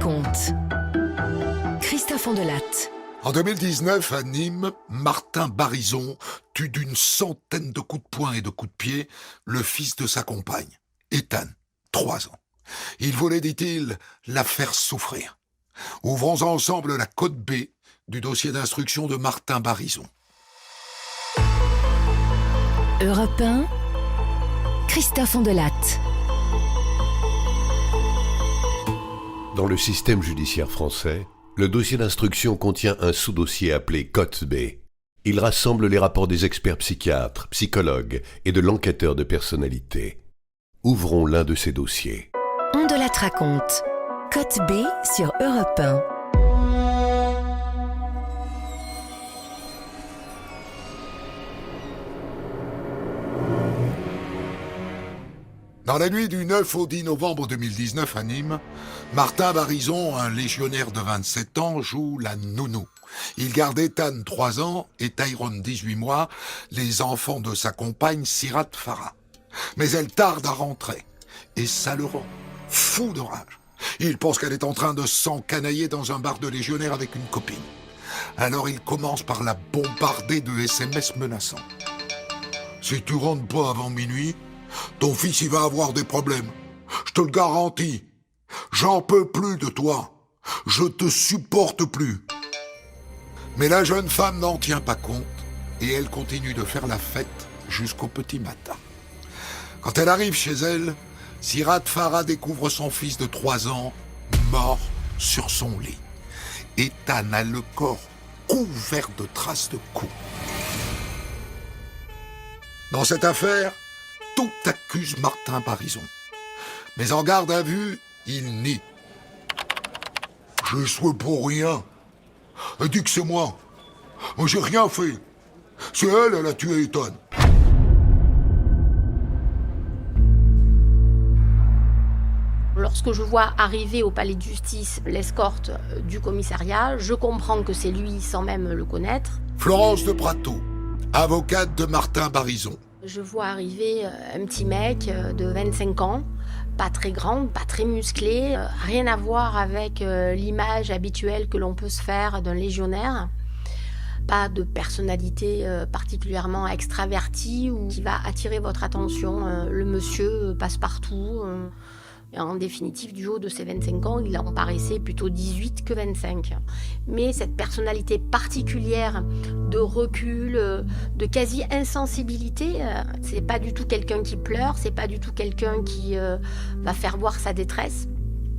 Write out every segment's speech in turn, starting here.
raconte. Christophe Ondelatte. En 2019, à Nîmes, Martin Barison tue d'une centaine de coups de poing et de coups de pied le fils de sa compagne, Ethan, 3 ans. Il voulait, dit-il, la faire souffrir. Ouvrons ensemble la cote B du dossier d'instruction de Martin Barison. Europe 1, Christophe Ondelatte. Dans le système judiciaire français, le dossier d'instruction contient un sous-dossier appelé cote B. Il rassemble les rapports des experts psychiatres, psychologues et de l'enquêteur de personnalité. Ouvrons l'un de ces dossiers. Ondelatte raconte. Cote B sur Europe 1. Dans la nuit du 9 au 10 novembre 2019 à Nîmes, Martin Barison, un légionnaire de 27 ans, joue la nounou. Il garde Ethan, 3 ans, et Tyrone, 18 mois, les enfants de sa compagne Sirat Farah. Mais elle tarde à rentrer, et ça le rend fou de rage. Il pense qu'elle est en train de s'encanailler dans un bar de légionnaires avec une copine. Alors il commence par la bombarder de SMS menaçants. « Si tu rentres pas avant minuit, ton fils, il va avoir des problèmes. Je te le garantis. J'en peux plus de toi. Je te supporte plus. » Mais la jeune femme n'en tient pas compte et elle continue de faire la fête jusqu'au petit matin. Quand elle arrive chez elle, Sirat Farah découvre son fils de 3 ans mort sur son lit. Ethan a le corps couvert de traces de coups. Dans cette affaire, tout accuse Martin Barison. Mais en garde à vue, il nie. « J'ai souhaité pour rien. Elle dit que c'est moi. Moi, j'ai rien fait. C'est elle, elle a tué Ethan. » Lorsque je vois arriver au palais de justice l'escorte du commissariat, je comprends que c'est lui sans même le connaître. Florence de Prato, avocate de Martin Barison. Je vois arriver un petit mec de 25 ans, pas très grand, pas très musclé, rien à voir avec l'image habituelle que l'on peut se faire d'un légionnaire. Pas de personnalité particulièrement extravertie ou qui va attirer votre attention. Le monsieur passe partout. Et en définitive, du haut de ses 25 ans, il en paraissait plutôt 18 que 25. Mais cette personnalité particulière de recul, de quasi-insensibilité, c'est pas du tout quelqu'un qui pleure, c'est pas du tout quelqu'un qui va faire voir sa détresse.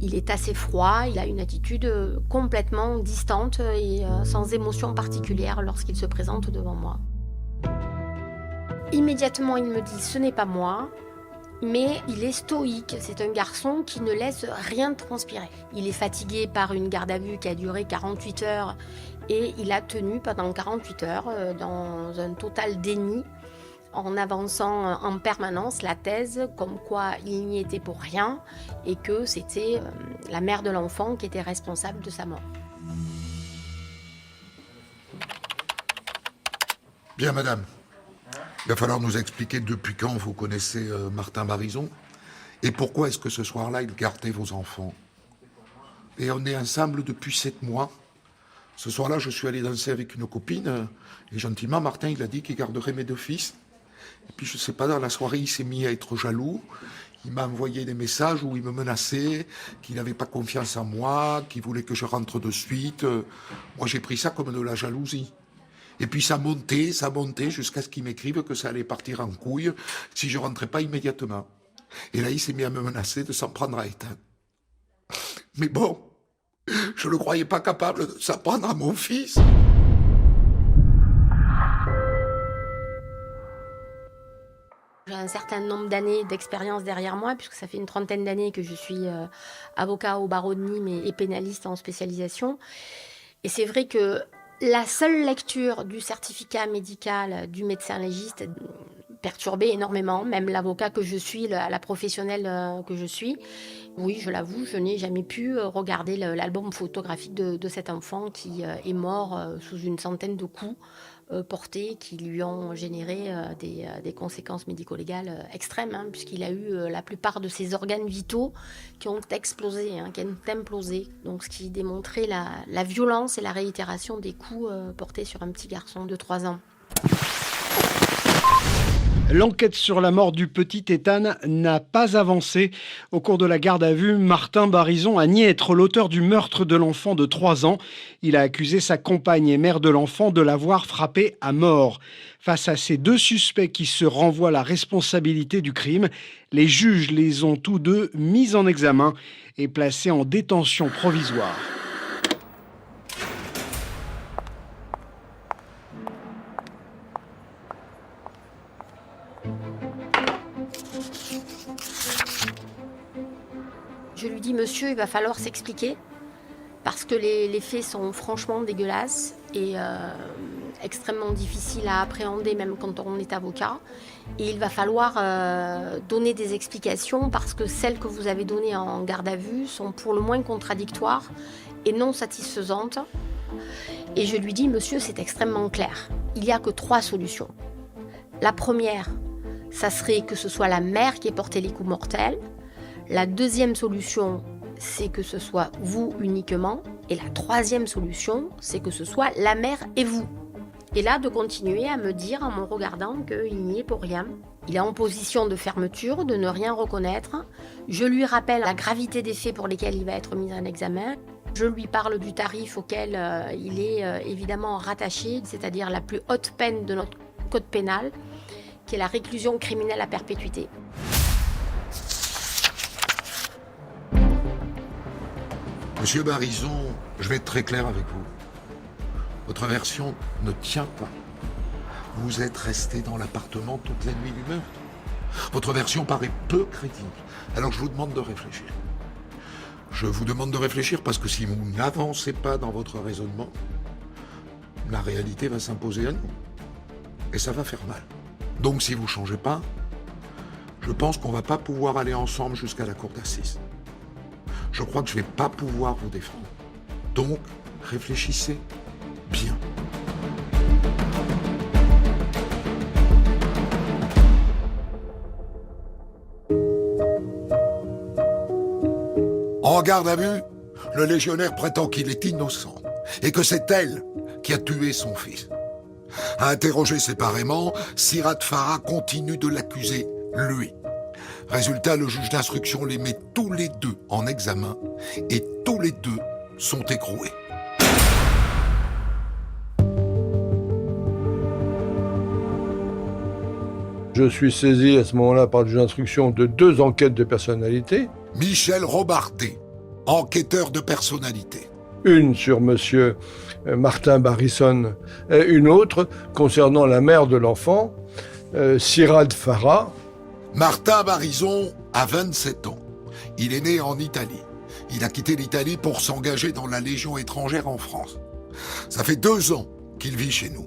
Il est assez froid, il a une attitude complètement distante et sans émotion particulière lorsqu'il se présente devant moi. Immédiatement, il me dit « ce n'est pas moi ». Mais il est stoïque, c'est un garçon qui ne laisse rien transpirer. Il est fatigué par une garde à vue qui a duré 48 heures et il a tenu pendant 48 heures dans un total déni en avançant en permanence la thèse comme quoi il n'y était pour rien et que c'était la mère de l'enfant qui était responsable de sa mort. Bien, madame. Il va falloir nous expliquer depuis quand vous connaissez Martin Barison et pourquoi est-ce que ce soir-là, il gardait vos enfants. Et on est ensemble depuis 7 mois. Ce soir-là, je suis allé danser avec une copine et gentiment, Martin, il a dit qu'il garderait mes 2 fils. Et puis, je sais pas, dans la soirée, il s'est mis à être jaloux. Il m'a envoyé des messages où il me menaçait, qu'il n'avait pas confiance en moi, qu'il voulait que je rentre de suite. Moi, j'ai pris ça comme de la jalousie. Et puis ça montait jusqu'à ce qu'il m'écrive que ça allait partir en couille si je rentrais pas immédiatement. Et là, il s'est mis à me menacer de s'en prendre à Ethan. Mais bon, je le croyais pas capable de s'en prendre à mon fils. J'ai un certain nombre d'années d'expérience derrière moi, puisque ça fait une 30aine d'années que je suis avocat au barreau de Nîmes et pénaliste en spécialisation. Et c'est vrai que la seule lecture du certificat médical du médecin légiste perturbait énormément, même l'avocat que je suis, la professionnelle que je suis. Oui, je l'avoue, je n'ai jamais pu regarder l'album photographique de cet enfant qui est mort sous une centaine de coups portées qui lui ont généré des conséquences médico-légales extrêmes, puisqu'il a eu la plupart de ses organes vitaux qui ont explosé, qui ont implosé. Donc, ce qui démontrait la violence et la réitération des coups portés sur un petit garçon de 3 ans. L'enquête sur la mort du petit Ethan n'a pas avancé. Au cours de la garde à vue, Martin Barison a nié être l'auteur du meurtre de l'enfant de 3 ans. Il a accusé sa compagne et mère de l'enfant de l'avoir frappé à mort. Face à ces 2 suspects qui se renvoient la responsabilité du crime, les juges les ont tous 2 mis en examen et placés en détention provisoire. Je lui dis, monsieur, il va falloir s'expliquer parce que les faits sont franchement dégueulasses et extrêmement difficiles à appréhender même quand on est avocat. Et il va falloir donner des explications parce que celles que vous avez données en garde à vue sont pour le moins contradictoires et non satisfaisantes. Et je lui dis, monsieur, c'est extrêmement clair. Il n'y a que 3 solutions. La première, ça serait que ce soit la mère qui ait porté les coups mortels. La deuxième solution, c'est que ce soit vous uniquement. Et la troisième solution, c'est que ce soit la mère et vous. Et là, de continuer à me dire en me regardant qu'il n'y est pour rien. Il est en position de fermeture, de ne rien reconnaître. Je lui rappelle la gravité des faits pour lesquels il va être mis en examen. Je lui parle du tarif auquel il est évidemment rattaché, c'est-à-dire la plus haute peine de notre code pénal, qui est la réclusion criminelle à perpétuité. Monsieur Barison, je vais être très clair avec vous. Votre version ne tient pas. Vous êtes resté dans l'appartement toute la nuit du meurtre. Votre version paraît peu crédible. Alors je vous demande de réfléchir. Je vous demande de réfléchir parce que si vous n'avancez pas dans votre raisonnement, la réalité va s'imposer à nous. Et ça va faire mal. Donc si vous ne changez pas, je pense qu'on ne va pas pouvoir aller ensemble jusqu'à la cour d'assises. Je crois que je ne vais pas pouvoir vous défendre. Donc, réfléchissez bien. En garde à vue, le légionnaire prétend qu'il est innocent et que c'est elle qui a tué son fils. À interroger séparément, Sirat Farah continue de l'accuser, lui. Résultat, le juge d'instruction les met tous les 2 en examen et tous les 2 sont écroués. Je suis saisi à ce moment-là par le juge d'instruction de 2 enquêtes de personnalité. Michel Robarté, enquêteur de personnalité. Une sur monsieur Martin Barison et une autre concernant la mère de l'enfant, Sirat Farah. Martin Barison a 27 ans. Il est né en Italie. Il a quitté l'Italie pour s'engager dans la Légion étrangère en France. Ça fait 2 ans qu'il vit chez nous.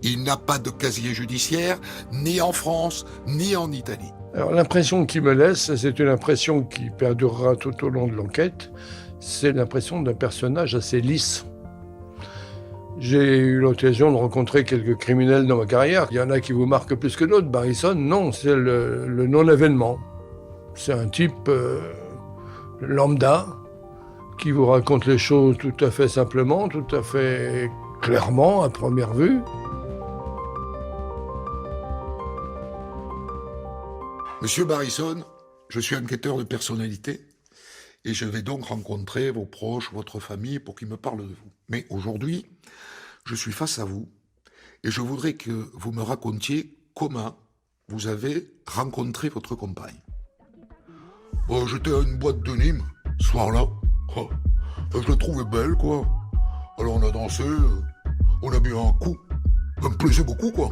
Il n'a pas de casier judiciaire, ni en France, ni en Italie. Alors l'impression qu'il me laisse, c'est une impression qui perdurera tout au long de l'enquête. C'est l'impression d'un personnage assez lisse. J'ai eu l'occasion de rencontrer quelques criminels dans ma carrière. Il y en a qui vous marquent plus que d'autres. Barison, non, c'est le non-événement. C'est un type lambda qui vous raconte les choses tout à fait simplement, tout à fait clairement, à première vue. Monsieur Barison, je suis enquêteur de personnalité et je vais donc rencontrer vos proches, votre famille pour qu'ils me parlent de vous. Mais aujourd'hui, je suis face à vous et je voudrais que vous me racontiez comment vous avez rencontré votre compagne. J'étais à une boîte de Nîmes, ce soir-là. Je la trouvais belle, quoi. Alors on a dansé, on a bu un coup. Ça me plaisait beaucoup, quoi.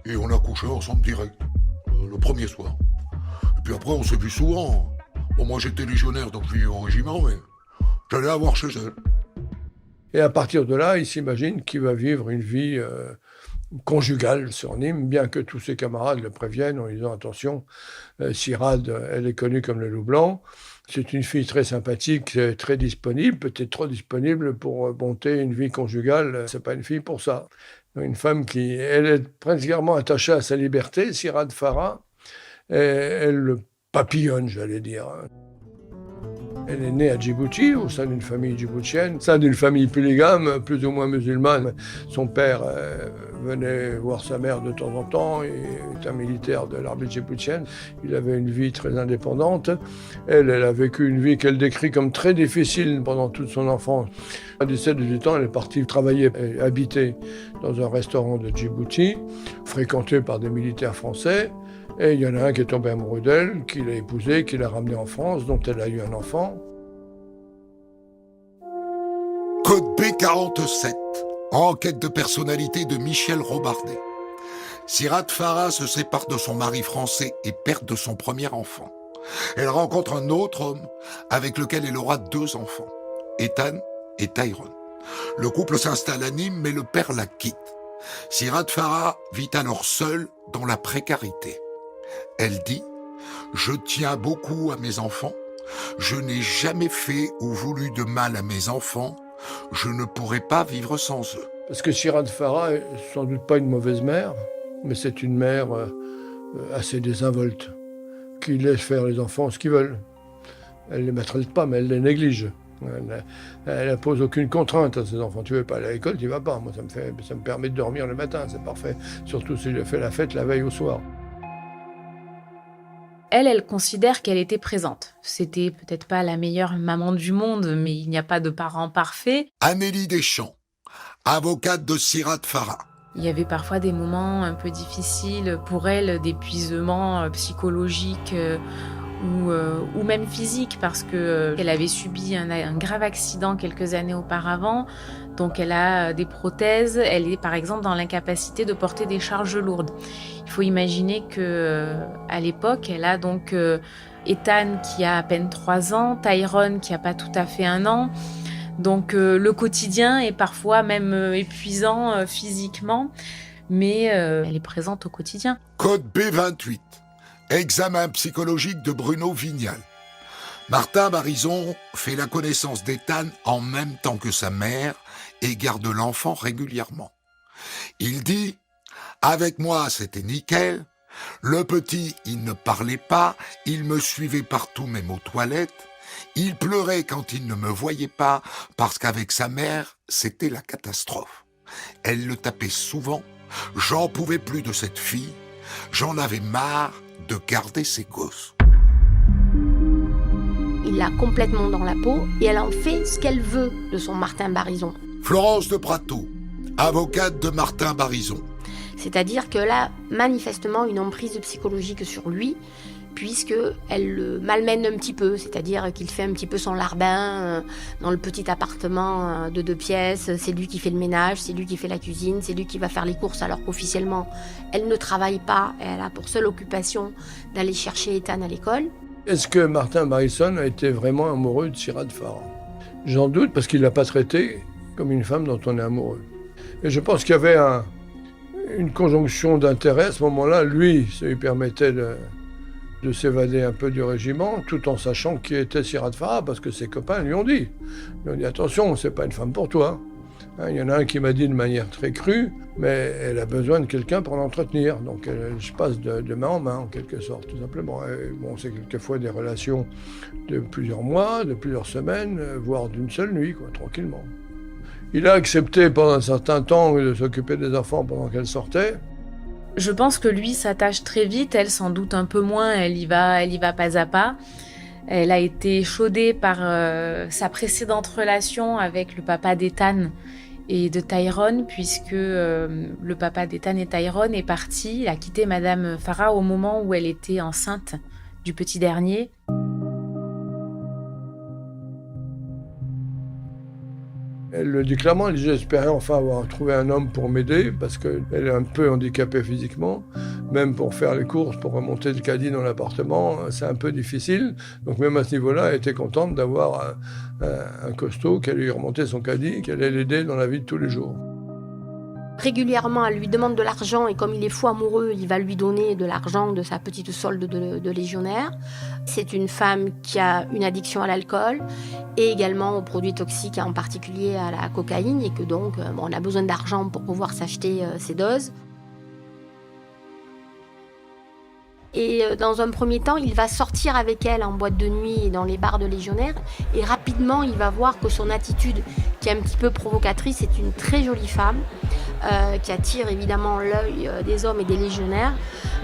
Et on a couché ensemble direct, le premier soir. Et puis après, on s'est vu souvent. Bon, moi j'étais légionnaire, donc je vivais au régiment, mais j'allais la voir chez elle. Et à partir de là, il s'imagine qu'il va vivre une vie conjugale sur Nîmes, bien que tous ses camarades le préviennent en lui disant « Attention, Sirad, elle est connue comme le loup blanc. C'est une fille très sympathique, très disponible, peut-être trop disponible pour monter une vie conjugale. C'est pas une fille pour ça. » Une femme qui, elle est principalement attachée à sa liberté, Sirad Farah, et elle papillonne, j'allais dire. Elle est née à Djibouti, au sein d'une famille djiboutienne, au sein d'une famille polygame, plus ou moins musulmane. Son père venait voir sa mère de temps en temps, il est un militaire de l'armée djiboutienne. Il avait une vie très indépendante. Elle a vécu une vie qu'elle décrit comme très difficile pendant toute son enfance. À 17-18 ans, elle est partie travailler et habiter dans un restaurant de Djibouti, fréquenté par des militaires français. Et il y en a un qui est tombé amoureux d'elle, qui l'a épousée, qui l'a ramenée en France, dont elle a eu un enfant. Code B47, enquête de personnalité de Michel Robardet. Sirad Farah se sépare de son mari français et perd de son premier enfant. Elle rencontre un autre homme avec lequel elle aura 2 enfants, Ethan et Tyrone. Le couple s'installe à Nîmes, mais le père la quitte. Sirad Farah vit alors seule dans la précarité. Elle dit « Je tiens beaucoup à mes enfants. Je n'ai jamais fait ou voulu de mal à mes enfants. Je ne pourrais pas vivre sans eux. » Parce que Sirad Farah est sans doute pas une mauvaise mère, mais c'est une mère assez désinvolte, qui laisse faire les enfants ce qu'ils veulent. Elle ne les maltraite pas, mais elle les néglige. Elle n'impose aucune contrainte à ses enfants. Tu veux pas aller à l'école, tu vas pas. Moi, ça me permet de dormir le matin, c'est parfait. Surtout si je fais la fête la veille au soir. Elle considère qu'elle était présente. C'était peut-être pas la meilleure maman du monde, mais il n'y a pas de parents parfaits. Annélie Deschamps, avocate de Sirad Farah. Il y avait parfois des moments un peu difficiles pour elle, d'épuisement psychologique ou même physique, parce qu'elle avait subi un grave accident quelques années auparavant. Donc elle a des prothèses, elle est par exemple dans l'incapacité de porter des charges lourdes. Il faut imaginer qu'à l'époque, elle a donc Ethan qui a à peine 3 ans, Tyrone qui n'a pas tout à fait 1 an. Donc le quotidien est parfois même épuisant physiquement, mais elle est présente au quotidien. Code B28, examen psychologique de Bruno Vignal. Martin Barison fait la connaissance d'Ethan en même temps que sa mère et garde l'enfant régulièrement. Il dit « Avec moi, c'était nickel. Le petit, il ne parlait pas, il me suivait partout, même aux toilettes. Il pleurait quand il ne me voyait pas, parce qu'avec sa mère, c'était la catastrophe. Elle le tapait souvent. J'en pouvais plus de cette fille. J'en avais marre de garder ses gosses. » Il l'a complètement dans la peau et elle en fait ce qu'elle veut de son Martin Barison. Florence de Prato, avocate de Martin Barison. C'est-à-dire qu'elle a manifestement une emprise psychologique sur lui, puisqu'elle le malmène un petit peu, c'est-à-dire qu'il fait un petit peu son larbin dans le petit appartement de 2 pièces. C'est lui qui fait le ménage, c'est lui qui fait la cuisine, c'est lui qui va faire les courses, alors qu'officiellement, elle ne travaille pas. Elle a pour seule occupation d'aller chercher Ethan à l'école. Est-ce que Martin Barison a été vraiment amoureux de Sirad Farah? J'en doute, parce qu'il ne l'a pas traitée comme une femme dont on est amoureux. Et je pense qu'il y avait une conjonction d'intérêts à ce moment-là. Lui, ça lui permettait de s'évader un peu du régiment, tout en sachant qui était Sirad Farah, parce que ses copains lui ont dit attention, c'est pas une femme pour toi. Il y en a un qui m'a dit de manière très crue, mais elle a besoin de quelqu'un pour l'entretenir. Donc je passe de main en main, en quelque sorte, tout simplement. Et bon, c'est quelquefois des relations de plusieurs mois, de plusieurs semaines, voire d'une seule nuit, quoi, tranquillement. Il a accepté pendant un certain temps de s'occuper des enfants pendant qu'elle sortait. Je pense que lui s'attache très vite, elle sans doute un peu moins, elle y va pas à pas. Elle a été échaudée par sa précédente relation avec le papa d'Ethan et de Tyrone, puisque le papa d'Ethan et Tyrone est parti, il a quitté Madame Farah au moment où elle était enceinte du petit dernier. Elle le dit clairement, elle dit « J'espérais enfin avoir trouvé un homme pour m'aider, parce qu'elle est un peu handicapée physiquement, même pour faire les courses, pour remonter le caddie dans l'appartement, c'est un peu difficile. Donc même à ce niveau-là, elle était contente d'avoir un costaud qui allait lui remonter son caddie, qui allait l'aider dans la vie de tous les jours. » Régulièrement, elle lui demande de l'argent et comme il est fou amoureux, il va lui donner de l'argent de sa petite solde de légionnaire. C'est une femme qui a une addiction à l'alcool et également aux produits toxiques, en particulier à la cocaïne, et que donc on a besoin d'argent pour pouvoir s'acheter ses doses. Et dans un premier temps, il va sortir avec elle en boîte de nuit et dans les bars de légionnaires. Et rapidement, il va voir que son attitude, qui est un petit peu provocatrice, est une très jolie femme, qui attire évidemment l'œil des hommes et des légionnaires.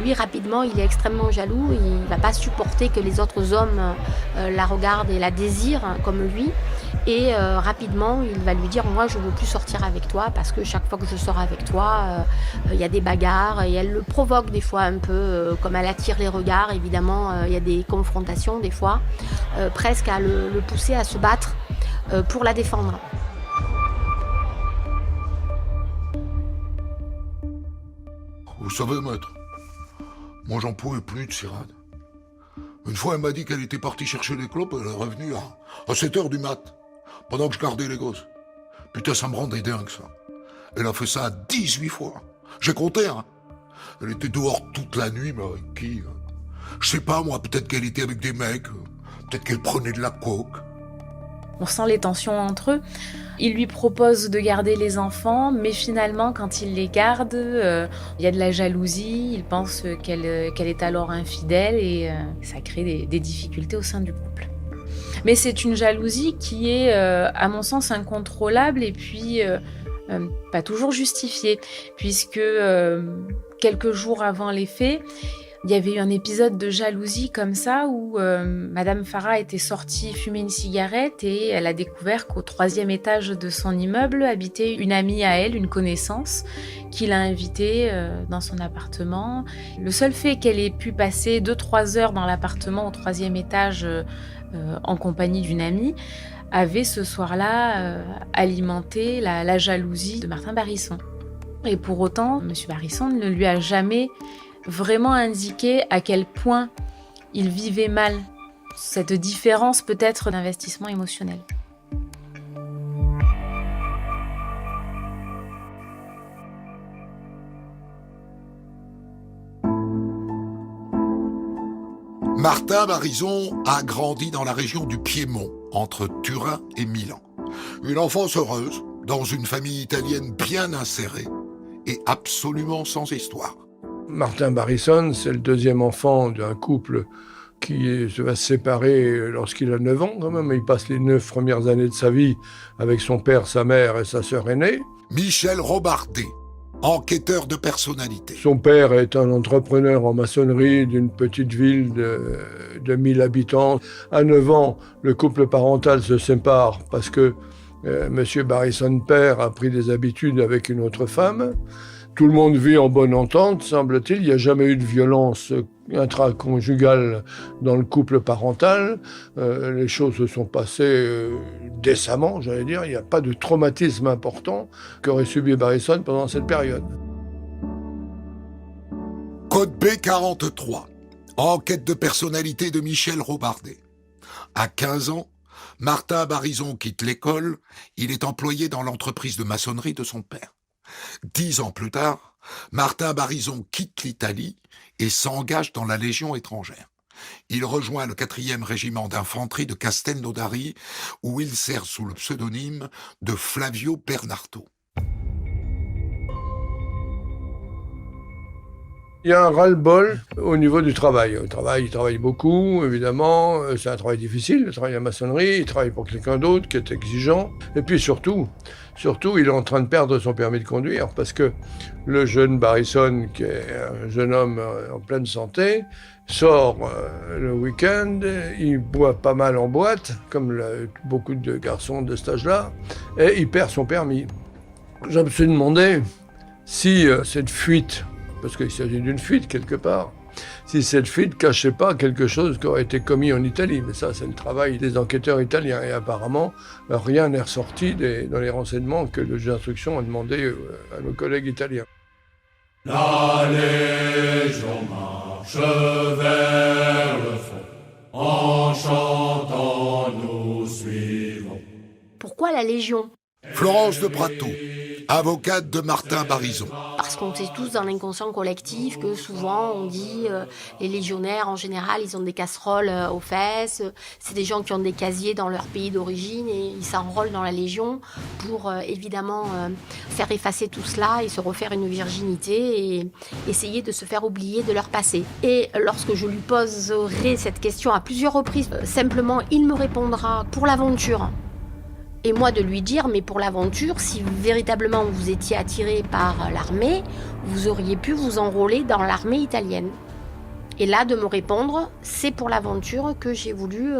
Lui, rapidement, il est extrêmement jaloux. Il ne va pas supporter que les autres hommes la regardent et la désirent comme lui. Et rapidement, il va lui dire « Moi, je ne veux plus sortir avec toi parce que chaque fois que je sors avec toi, il y a des bagarres. » Et elle le provoque des fois un peu, comme elle attire les regards. Évidemment, il y a des confrontations des fois, presque à le pousser à se battre pour la défendre. Vous savez, maître, moi j'en pouvais plus de Sirade. Une fois, elle m'a dit qu'elle était partie chercher les clopes, elle est revenue à 7h du mat, pendant que je gardais les gosses. Putain, ça me rendait dingue, ça. Elle a fait ça 18 fois. J'ai compté, hein. Elle était dehors toute la nuit, mais avec qui? Je sais pas, moi, peut-être qu'elle était avec des mecs, peut-être qu'elle prenait de la coke. On sent les tensions entre eux. Il lui propose de garder les enfants, mais finalement, quand il les garde, il y a de la jalousie. Il pense qu'elle est alors infidèle et ça crée des difficultés au sein du couple. Mais c'est une jalousie qui est, à mon sens, incontrôlable et puis pas toujours justifiée, puisque quelques jours avant les faits, il y avait eu un épisode de jalousie comme ça où Madame Farah était sortie fumer une cigarette et elle a découvert qu'au 3e étage de son immeuble habitait une amie à elle, une connaissance, qui l'a invitée dans son appartement. Le seul fait qu'elle ait pu passer 2-3 heures dans l'appartement au 3e étage en compagnie d'une amie avait ce soir-là alimenté la jalousie de Martin Barrisson. Et pour autant, M. Barrisson ne lui a jamais vraiment indiqué à quel point il vivait mal cette différence peut-être d'investissement émotionnel. Martin Barrisson a grandi dans la région du Piémont, entre Turin et Milan. Une enfance heureuse, dans une famille italienne bien insérée et absolument sans histoire. Martin Barrisson, c'est le 2e enfant d'un couple qui va se séparer lorsqu'il a 9 ans quand même. Il passe les 9 premières années de sa vie avec son père, sa mère et sa sœur aînée. Michel Robardet, enquêteur de personnalité. Son père est un entrepreneur en maçonnerie d'une petite ville de 1000 habitants. À 9 ans, le couple parental se sépare parce que M. Barrisson père a pris des habitudes avec une autre femme. Tout le monde vit en bonne entente, semble-t-il. Il n'y a jamais eu de violence intraconjugale dans le couple parental. Les choses se sont passées décemment, j'allais dire. Il n'y a pas de traumatisme important qu'aurait subi Barrisson pendant cette période. Code B43. Enquête de personnalité de Michel Robardet. À 15 ans, Martin Barrisson quitte l'école. Il est employé dans l'entreprise de maçonnerie de son père. 10 ans plus tard, Martin Barrisson quitte l'Italie et s'engage dans la Légion étrangère. Il rejoint le 4e régiment d'infanterie de Castelnaudary, où il sert sous le pseudonyme de Flavio Bernardo. Il y a un ras-le-bol au niveau du travail. Il travaille beaucoup, évidemment. C'est un travail difficile, le travail à la maçonnerie. Il travaille pour quelqu'un d'autre qui est exigeant. Et puis surtout, il est en train de perdre son permis de conduire parce que le jeune Barrisson, qui est un jeune homme en pleine santé, sort le week-end, il boit pas mal en boîte, comme beaucoup de garçons de cet âge-là, et il perd son permis. Je me suis demandé si cette fuite, parce qu'il s'agit d'une fuite quelque part, si cette fuite cachait pas quelque chose qui aurait été commis en Italie. Mais ça, c'est le travail des enquêteurs italiens. Et apparemment, rien n'est ressorti dans les renseignements que le juge d'instruction a demandé à nos collègues italiens. La Légion marche vers le fond, en chantant nous suivons. Pourquoi la Légion ? Florence de Prato, avocate de Martin Barrizon. Parce qu'on sait tous dans l'inconscient collectif que souvent on dit les légionnaires en général ils ont des casseroles aux fesses, c'est des gens qui ont des casiers dans leur pays d'origine et ils s'enrôlent dans la Légion pour évidemment faire effacer tout cela et se refaire une virginité et essayer de se faire oublier de leur passé. Et lorsque je lui poserai cette question à plusieurs reprises, simplement il me répondra pour l'aventure. Et moi de lui dire, mais pour l'aventure, si véritablement vous étiez attiré par l'armée, vous auriez pu vous enrôler dans l'armée italienne. Et là de me répondre, c'est pour l'aventure que j'ai voulu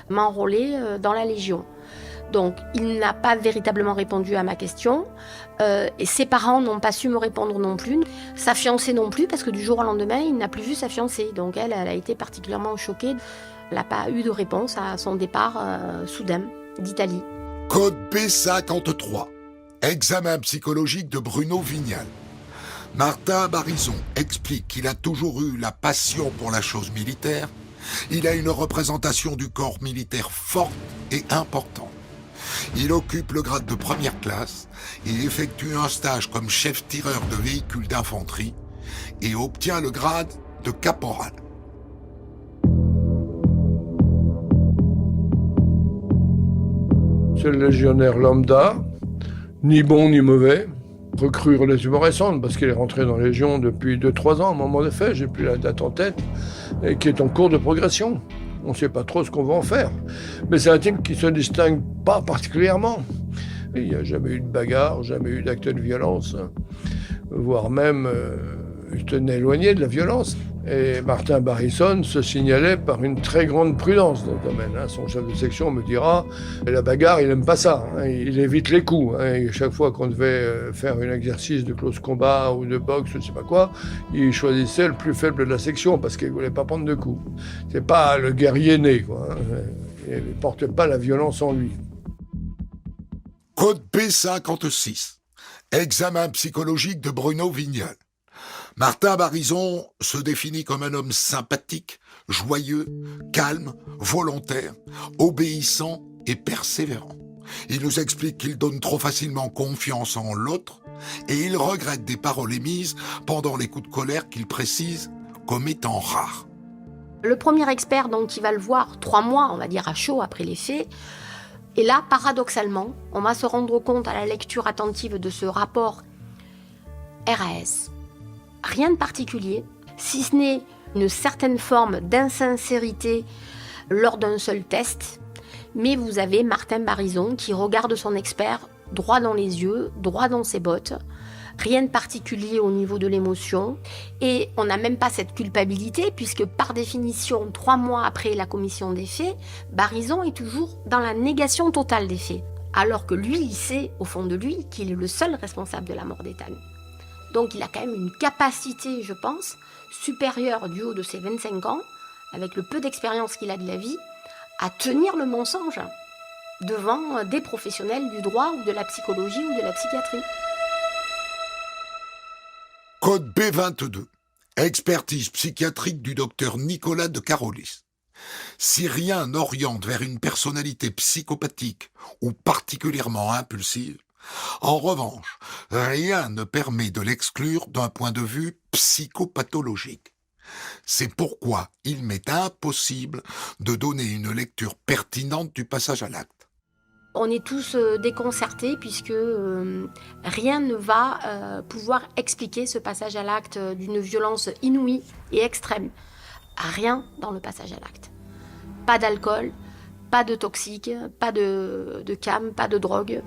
m'enrôler dans la Légion. Donc il n'a pas véritablement répondu à ma question, et ses parents n'ont pas su me répondre non plus. Sa fiancée non plus, parce que du jour au lendemain, il n'a plus vu sa fiancée. Donc elle a été particulièrement choquée. Elle n'a pas eu de réponse à son départ soudain d'Italie. Code B53. Examen psychologique de Bruno Vignal. Martin Barrizon explique qu'il a toujours eu la passion pour la chose militaire. Il a une représentation du corps militaire forte et importante. Il occupe le grade de première classe et effectue un stage comme chef tireur de véhicules d'infanterie et obtient le grade de caporal. C'est le légionnaire lambda, ni bon ni mauvais, recrue relativement récente, parce qu'il est rentré dans la Légion depuis 2-3 ans, au moment des faits, j'ai plus la date en tête, et qui est en cours de progression. On ne sait pas trop ce qu'on va en faire. Mais c'est un type qui ne se distingue pas particulièrement. Il n'y a jamais eu de bagarre, jamais eu d'acte de violence, voire même il tenait éloigné de la violence. Et Martin Barrizon se signalait par une très grande prudence dans le domaine. Son chef de section me dira, la bagarre, il n'aime pas ça. Il évite les coups. Et chaque fois qu'on devait faire un exercice de close combat ou de boxe, je ne sais pas quoi, il choisissait le plus faible de la section parce qu'il ne voulait pas prendre de coups. C'est pas le guerrier né, quoi. Il ne porte pas la violence en lui. Code B56. Examen psychologique de Bruno Vignal. Martin Barrizon se définit comme un homme sympathique, joyeux, calme, volontaire, obéissant et persévérant. Il nous explique qu'il donne trop facilement confiance en l'autre et il regrette des paroles émises pendant les coups de colère qu'il précise comme étant rares. Le premier expert donc qui va le voir 3 mois, on va dire à chaud après les faits, et là paradoxalement, on va se rendre compte à la lecture attentive de ce rapport RAS. Rien de particulier, si ce n'est une certaine forme d'insincérité lors d'un seul test, mais vous avez Martin Barrizon qui regarde son expert droit dans les yeux, droit dans ses bottes, rien de particulier au niveau de l'émotion, et on n'a même pas cette culpabilité puisque par définition, 3 mois après la commission des faits, Barrizon est toujours dans la négation totale des faits, alors que lui, il sait au fond de lui qu'il est le seul responsable de la mort d'Ethan. Donc il a quand même une capacité, je pense, supérieure du haut de ses 25 ans, avec le peu d'expérience qu'il a de la vie, à tenir le mensonge devant des professionnels du droit ou de la psychologie ou de la psychiatrie. Code B22. Expertise psychiatrique du docteur Nicolas de Carolis. Si rien n'oriente vers une personnalité psychopathique ou particulièrement impulsive, en revanche, rien ne permet de l'exclure d'un point de vue psychopathologique. C'est pourquoi il m'est impossible de donner une lecture pertinente du passage à l'acte. On est tous déconcertés puisque rien ne va pouvoir expliquer ce passage à l'acte d'une violence inouïe et extrême. Rien dans le passage à l'acte. Pas d'alcool, pas de toxique, pas de cam, pas de drogue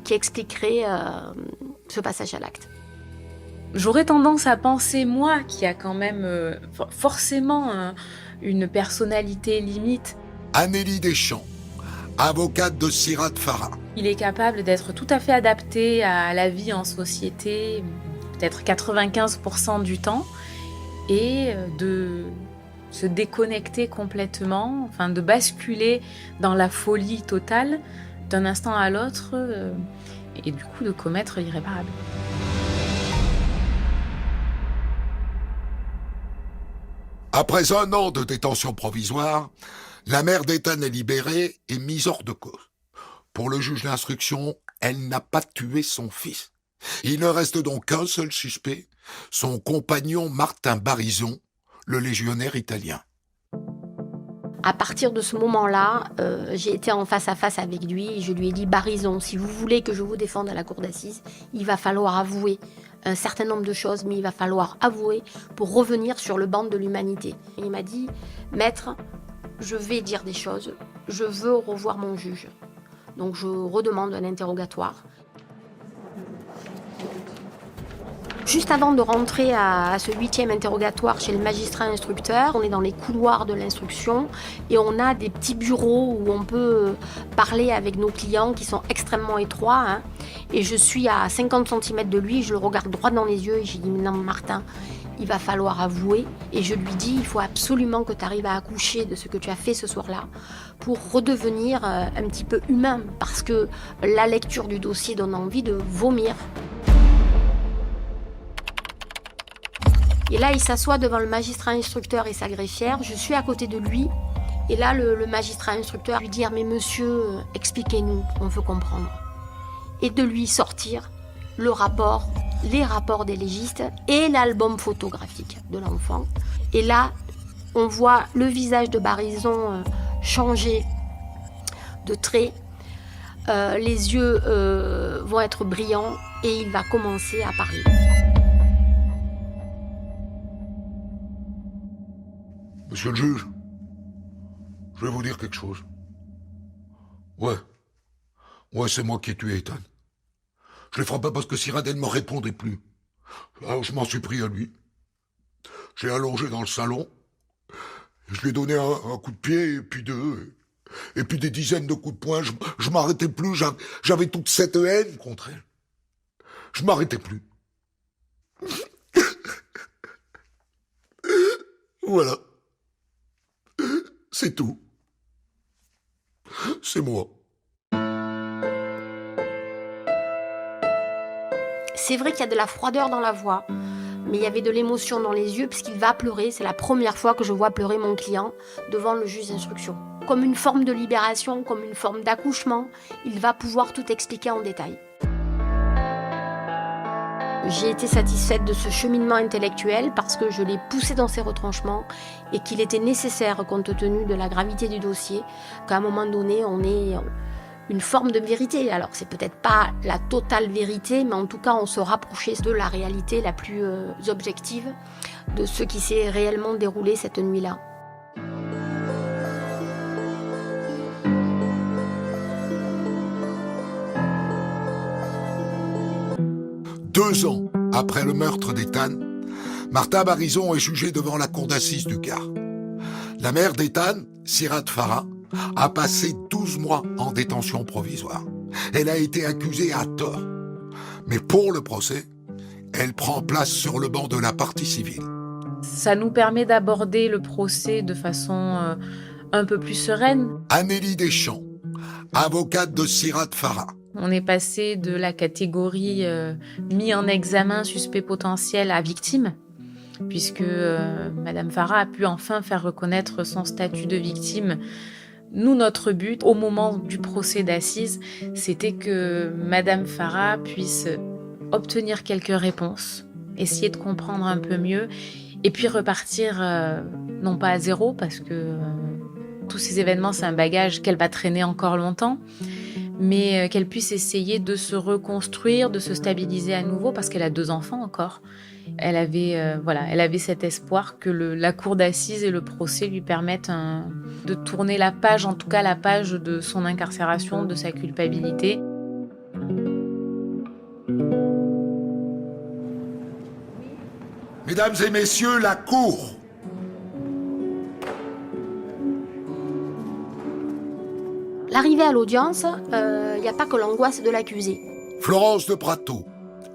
qui expliquerait ce passage à l'acte. J'aurais tendance à penser, moi, qui a quand même forcément une personnalité limite. Anélie Deschamps, avocate de Sirat Farah. Il est capable d'être tout à fait adapté à la vie en société, peut-être 95% du temps, et de se déconnecter complètement, enfin de basculer dans la folie totale d'un instant à l'autre, et du coup de commettre l'irréparable. Après 1 an de détention provisoire, la mère d'Ethan est libérée et mise hors de cause. Pour le juge d'instruction, elle n'a pas tué son fils. Il ne reste donc qu'un seul suspect, son compagnon Martin Barison, le légionnaire italien. À partir de ce moment-là, j'ai été en face à face avec lui et je lui ai dit « Barison, si vous voulez que je vous défende à la cour d'assises, il va falloir avouer un certain nombre de choses, mais il va falloir avouer pour revenir sur le banc de l'humanité. » Il m'a dit « Maître, je vais dire des choses, je veux revoir mon juge. » Donc je redemande un interrogatoire. Juste avant de rentrer à ce 8e interrogatoire chez le magistrat instructeur, on est dans les couloirs de l'instruction et on a des petits bureaux où on peut parler avec nos clients qui sont extrêmement étroits. Hein. Et je suis à 50 cm de lui, je le regarde droit dans les yeux et j'ai dit « Non, Martin, il va falloir avouer. » Et je lui dis « Il faut absolument que tu arrives à accoucher de ce que tu as fait ce soir-là pour redevenir un petit peu humain parce que la lecture du dossier donne envie de vomir. » Et là, il s'assoit devant le magistrat instructeur et sa greffière. Je suis à côté de lui. Et là, le magistrat instructeur lui dit « Mais monsieur, expliquez-nous, on veut comprendre. » Et de lui sortir les rapports des légistes et l'album photographique de l'enfant. Et là, on voit le visage de Barison changer de trait. Les yeux vont être brillants et il va commencer à parler. Monsieur le juge, je vais vous dire quelque chose. Ouais, c'est moi qui ai tué Ethan. Je l'ai frappé parce que Cyrano ne me répondait plus. Alors je m'en suis pris à lui. J'ai allongé dans le salon. Je lui ai donné un coup de pied, et puis deux, et puis des dizaines de coups de poing. Je m'arrêtais plus, j'avais toute cette haine contre elle. Je m'arrêtais plus. Voilà. C'est tout. C'est moi. C'est vrai qu'il y a de la froideur dans la voix, mais il y avait de l'émotion dans les yeux puisqu'il va pleurer. C'est la première fois que je vois pleurer mon client devant le juge d'instruction. Comme une forme de libération, comme une forme d'accouchement, il va pouvoir tout expliquer en détail. J'ai été satisfaite de ce cheminement intellectuel parce que je l'ai poussé dans ses retranchements et qu'il était nécessaire, compte tenu de la gravité du dossier, qu'à un moment donné, on ait une forme de vérité. Alors, c'est peut-être pas la totale vérité, mais en tout cas, on se rapprochait de la réalité la plus objective de ce qui s'est réellement déroulé cette nuit-là. Deux ans après le meurtre d'Ethan, Martin Barison est jugé devant la cour d'assises du Gard. La mère d'Ethan, Sirat Farah, a passé 12 mois en détention provisoire. Elle a été accusée à tort. Mais pour le procès, elle prend place sur le banc de la partie civile. Ça nous permet d'aborder le procès de façon un peu plus sereine. Amélie Deschamps, avocate de Sirat Farah. On est passé de la catégorie mis en examen, suspect potentiel à victime, puisque Madame Farah a pu enfin faire reconnaître son statut de victime. Nous, notre but, au moment du procès d'assises, c'était que Madame Farah puisse obtenir quelques réponses, essayer de comprendre un peu mieux, et puis repartir, non pas à zéro, parce que tous ces événements, c'est un bagage qu'elle va traîner encore longtemps, mais qu'elle puisse essayer de se reconstruire, de se stabiliser à nouveau, parce qu'elle a 2 enfants encore. Elle avait cet espoir que la cour d'assises et le procès lui permettent de tourner la page, en tout cas la page de son incarcération, de sa culpabilité. Mesdames et messieurs, la cour. L'arrivée à l'audience, il n'y a pas que l'angoisse de l'accusé. Florence de Prato,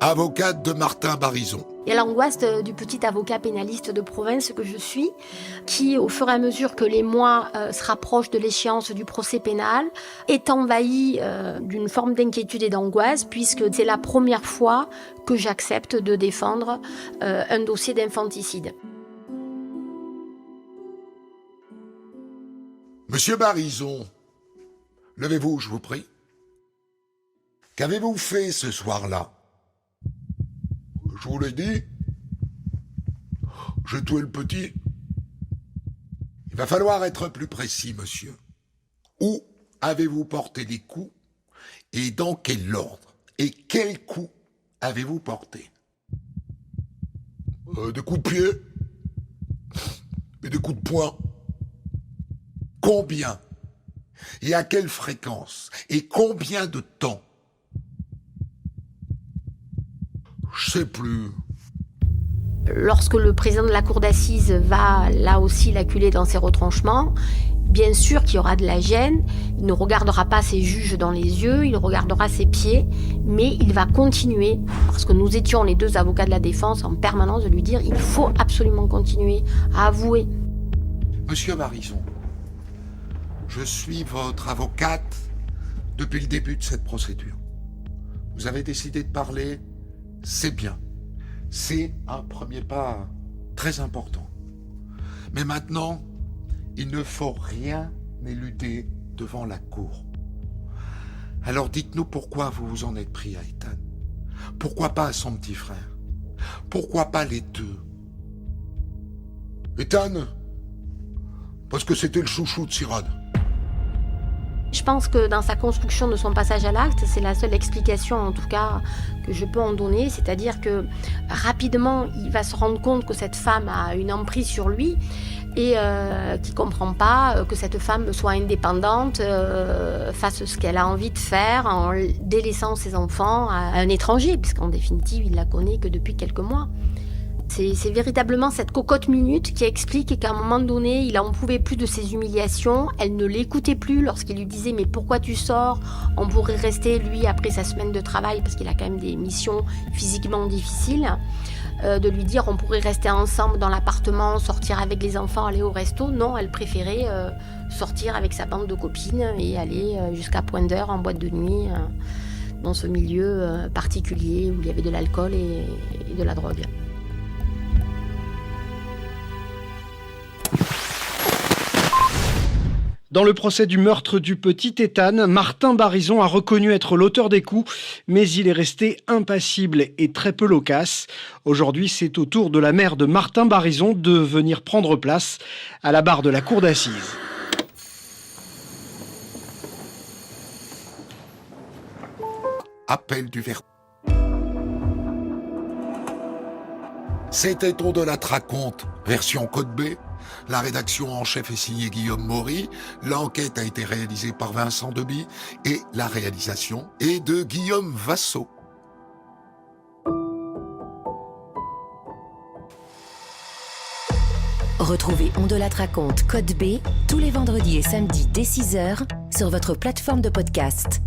avocate de Martin Barison. Il y a l'angoisse du petit avocat pénaliste de province que je suis, qui, au fur et à mesure que les mois se rapprochent de l'échéance du procès pénal, est envahi d'une forme d'inquiétude et d'angoisse, puisque c'est la première fois que j'accepte de défendre un dossier d'infanticide. Monsieur Barison, levez-vous, je vous prie. Qu'avez-vous fait ce soir-là? Je vous l'ai dit. J'ai tué le petit. Il va falloir être plus précis, monsieur. Où avez-vous porté des coups et dans quel ordre? Et quels coups avez-vous porté? Des coups de pied et des coups de poing. Combien? Et à quelle fréquence? Et combien de temps? Je sais plus. Lorsque le président de la cour d'assises va là aussi l'acculer dans ses retranchements, bien sûr qu'il y aura de la gêne. Il ne regardera pas ses juges dans les yeux, il regardera ses pieds, mais il va continuer, parce que nous étions les deux avocats de la défense en permanence de lui dire il faut absolument continuer à avouer. Monsieur Barizon, je suis votre avocate depuis le début de cette procédure. Vous avez décidé de parler, c'est bien. C'est un premier pas très important. Mais maintenant, il ne faut rien éluder devant la cour. Alors dites-nous pourquoi vous vous en êtes pris à Ethan. Pourquoi pas à son petit frère? Pourquoi pas les deux? Ethan, parce que c'était le chouchou de Cyrano. Je pense que dans sa construction de son passage à l'acte, c'est la seule explication en tout cas que je peux en donner, c'est-à-dire que rapidement il va se rendre compte que cette femme a une emprise sur lui et qu'il ne comprend pas que cette femme soit indépendante, fasse ce qu'elle a envie de faire en délaissant ses enfants à un étranger, puisqu'en définitive il la connaît que depuis quelques mois. C'est véritablement cette cocotte minute qui explique qu'à un moment donné, il n'en pouvait plus de ses humiliations. Elle ne l'écoutait plus lorsqu'il lui disait « Mais pourquoi tu sors ? On pourrait rester, lui, après sa semaine de travail, parce qu'il a quand même des missions physiquement difficiles. » De lui dire « On pourrait rester ensemble dans l'appartement, sortir avec les enfants, aller au resto. » Non, elle préférait sortir avec sa bande de copines et aller jusqu'à point d'heure en boîte de nuit, dans ce milieu particulier où il y avait de l'alcool et de la drogue. Dans le procès du meurtre du petit Ethan, Martin Barizon a reconnu être l'auteur des coups, mais il est resté impassible et très peu loquace. Aujourd'hui, c'est au tour de la mère de Martin Barizon de venir prendre place à la barre de la cour d'assises. Appel du verdict. C'était On de la raconte, version Code B. La rédaction en chef est signée Guillaume Maury. L'enquête a été réalisée par Vincent Deby et la réalisation est de Guillaume Vassot. Retrouvez On de la raconte Code B tous les vendredis et samedis dès 6h sur votre plateforme de podcast.